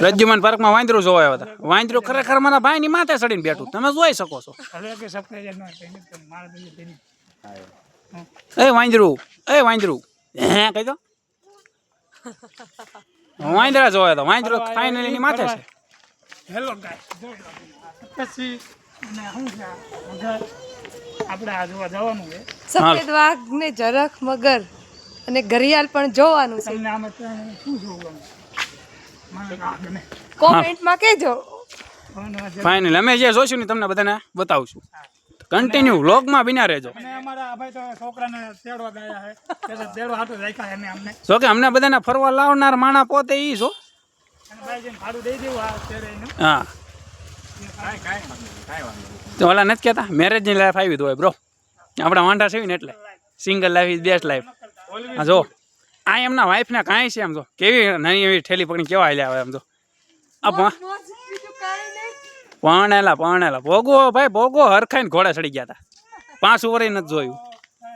રજ્જુમાન પાર્કમાં વાંદરું જોવા આવ્યા હતા. વાંદરું ખરેખર મારા ભાઈની માથે ચડીને બેઠું, તમે જોઈ શકો છો. એ વાંદરું હે કહી દો. વાંદરા જોવા હતા. વાંદરું ફાઇનલી એની માથે છે. હેલો ગાય પછી શું છે આપણે આ જોવા જવાનું છે. સફેદ વાઘ ને ઝરખ મગર અને ઘરિયાળ પણ જોવાનું છે. તમને આમાં શું જોવું ગમે કોમેન્ટમાં કહેજો. ફાઇનલી અમે જે જોઈશું ને તમને બધાને બતાવશું. કન્ટિન્યુ વ્લોગમાં બિના રહેજો. અને અમારા ભાઈ તો છોકરાને તેડવા ગયા છે એટલે તેડવા હાટું રાખ્યા અમે અમને. જો કે અમને બધાને ફરવા લાવનાર માણા પોતે ઈ છો. અને ભાઈ જેને ભાડું દઈ દેવું આ તેડે એનું. હા તો ઓલા નથી કહેતા મેરેજની લાઈફ આવી હોય બ્રો. આપણા વાંઢા છે ને એટલે single life is best life. હા જો આ એમના વાઈફને કાંઈ છે એમ જો કેવી નાની એવી ઠેલી પકડી કેવા હાલ્યા આવે એમ જો. આ પરણેલા ભોગવો ભાઈ ભોગવો હરખાઈને ઘોડે ચડી ગયા હતા. 5 વર્ષ નથી જોયું.